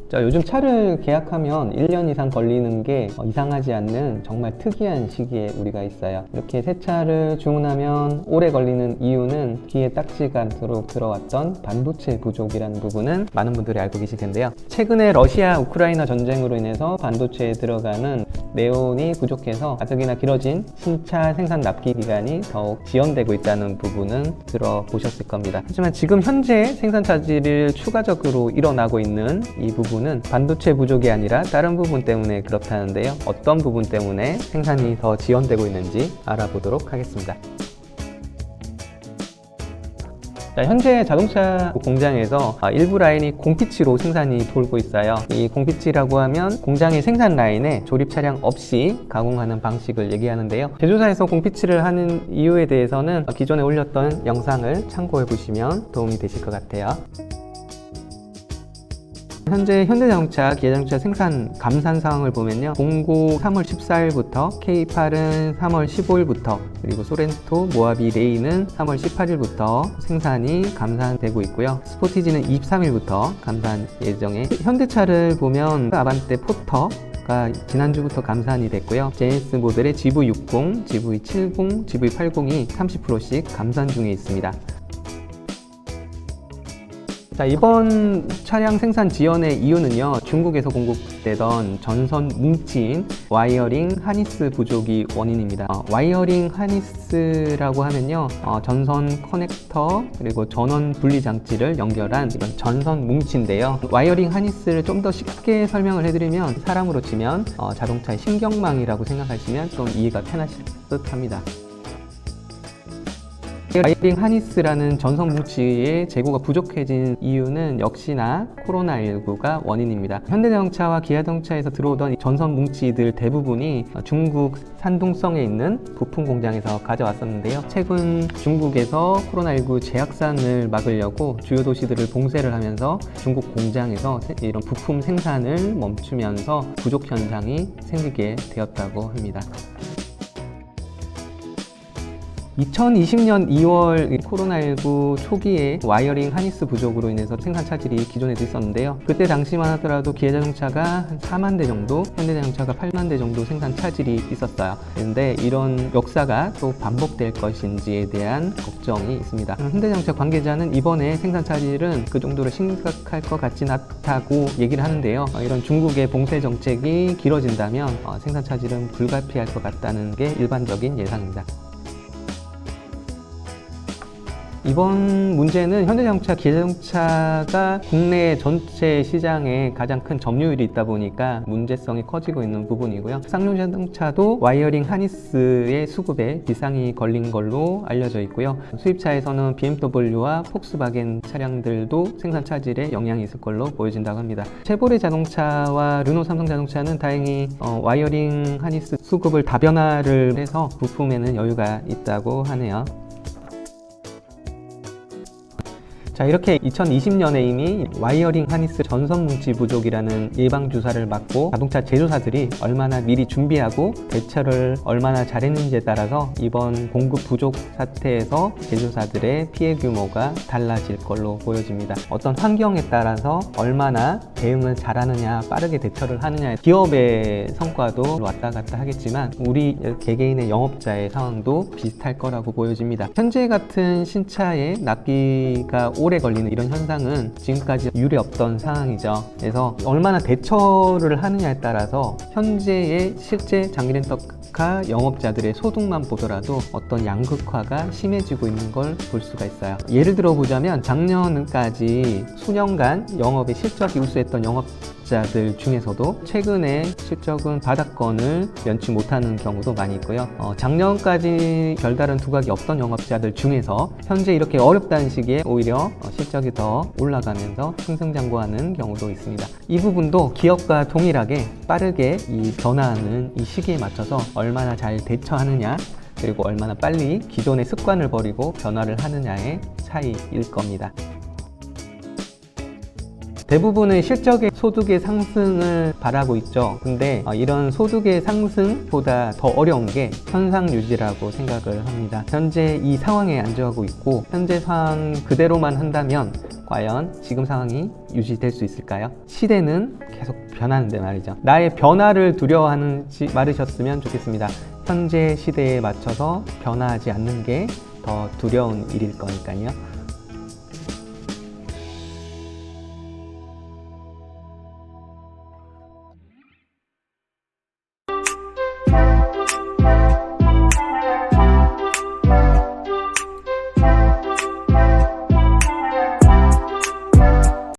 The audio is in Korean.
자, 요즘 차를 계약하면 1년 이상 걸리는 게 이상하지 않는 정말 특이한 시기에 우리가 있어요. 이렇게 새 차를 주문하면 오래 걸리는 이유는 귀에 딱지가 않도록 들어왔던 반도체 부족이라는 부분은 많은 분들이 알고 계실 텐데요. 최근에 러시아 우크라이나 전쟁으로 인해서 반도체에 들어가는 네온이 부족해서 가뜩이나 길어진 신차 생산 납기 기간이 더욱 지연되고 있다는 부분은 들어보셨을 겁니다. 하지만 지금 현재 생산 차질을 추가적으로 일어나고 있는 이 부분은 반도체 부족이 아니라 다른 부분 때문에 그렇다는데요. 어떤 부분 때문에 생산이 더 지연되고 있는지 알아보도록 하겠습니다. 자, 현재 자동차 공장에서 일부 라인이 공피치로 생산이 돌고 있어요. 이 공피치라고 하면 공장의 생산 라인에 조립 차량 없이 가공하는 방식을 얘기하는데요. 제조사에서 공피치를 하는 이유에 대해서는 기존에 올렸던 영상을 참고해 보시면 도움이 되실 것 같아요. 현재 현대자동차, 기아자동차 생산 감산 상황을 보면요. 09 3월 14일부터, K8은 3월 15일부터, 그리고 소렌토, 모하비, 레이는 3월 18일부터 생산이 감산되고 있고요. 스포티지는 23일부터 감산 예정에, 현대차를 보면 아반떼 포터가 지난주부터 감산이 됐고요. JS 모델의 GV60, GV70, GV80이 30%씩 감산 중에 있습니다. 자, 이번 차량 생산 지연의 이유는요, 중국에서 공급되던 전선 뭉치인 와이어링 하니스 부족이 원인입니다. 와이어링 하니스라고 하면요, 전선 커넥터 그리고 전원 분리 장치를 연결한 이런 전선 뭉치인데요. 와이어링 하니스를 좀 더 쉽게 설명을 해드리면, 사람으로 치면 자동차의 신경망이라고 생각하시면 좀 이해가 편하실 듯 합니다. 와이어링 하니스라는 전선 뭉치의 재고가 부족해진 이유는 역시나 코로나19가 원인입니다. 현대자동차와 기아자동차에서 들어오던 전선 뭉치들 대부분이 중국 산둥성에 있는 부품 공장에서 가져왔었는데요. 최근 중국에서 코로나19 재확산을 막으려고 주요 도시들을 봉쇄를 하면서 중국 공장에서 이런 부품 생산을 멈추면서 부족 현상이 생기게 되었다고 합니다. 2020년 2월 코로나19 초기에 와이어링 하니스 부족으로 인해서 생산 차질이 기존에도 있었는데요. 그때 당시만 하더라도 기아자동차가 한 4만 대 정도, 현대자동차가 8만 대 정도 생산 차질이 있었어요. 그런데 이런 역사가 또 반복될 것인지에 대한 걱정이 있습니다. 현대자동차 관계자는 이번에 생산 차질은 그 정도로 심각할 것 같진 않다고 얘기를 하는데요. 이런 중국의 봉쇄 정책이 길어진다면 생산 차질은 불가피할 것 같다는 게 일반적인 예상입니다. 이번 문제는 현대자동차, 기아자동차가 국내 전체 시장에 가장 큰 점유율이 있다 보니까 문제성이 커지고 있는 부분이고요. 쌍용자동차도 와이어링 하니스의 수급에 비상이 걸린 걸로 알려져 있고요. 수입차에서는 BMW와 폭스바겐 차량들도 생산 차질에 영향이 있을 걸로 보여진다고 합니다. 쉐보레 자동차와 르노 삼성자동차는 다행히 와이어링 하니스 수급을 다변화를 해서 부품에는 여유가 있다고 하네요. 자, 이렇게 2020년에 이미 와이어링 하니스 전선 뭉치 부족이라는 예방주사를 맞고 자동차 제조사들이 얼마나 미리 준비하고 대처를 얼마나 잘했는지에 따라서 이번 공급 부족 사태에서 제조사들의 피해 규모가 달라질 걸로 보여집니다. 어떤 환경에 따라서 얼마나 대응을 잘하느냐, 빠르게 대처를 하느냐, 기업의 성과도 왔다 갔다 하겠지만 우리 개개인의 영업자의 상황도 비슷할 거라고 보여집니다. 현재 같은 신차의 납기가 오래 걸리는 이런 현상은 지금까지 유례 없던 상황이죠. 그래서 얼마나 대처를 하느냐에 따라서 현재의 실제 장기 렌터카 영업자들의 소득만 보더라도 어떤 양극화가 심해지고 있는 걸 볼 수가 있어요. 예를 들어 보자면 작년까지 수년간 영업에 실적이 우수했던 영업자들 중에서도 최근에 실적은 바닥권을 면치 못하는 경우도 많이 있고요. 작년까지 별다른 두각이 없던 영업자들 중에서 현재 이렇게 어렵다는 시기에 오히려 실적이 더 올라가면서 승승장구하는 경우도 있습니다. 이 부분도 기업과 동일하게 빠르게 이 변화하는 이 시기에 맞춰서 얼마나 잘 대처하느냐, 그리고 얼마나 빨리 기존의 습관을 버리고 변화를 하느냐의 차이일 겁니다. 대부분은 실적의 소득의 상승을 바라고 있죠. 근데 이런 소득의 상승보다 더 어려운 게 현상 유지라고 생각을 합니다. 현재 이 상황에 안주하고 있고 현재 상황 그대로만 한다면 과연 지금 상황이 유지될 수 있을까요? 시대는 계속 변하는데 말이죠. 나의 변화를 두려워하는지 말으셨으면 좋겠습니다. 현재 시대에 맞춰서 변화하지 않는 게 더 두려운 일일 거니까요.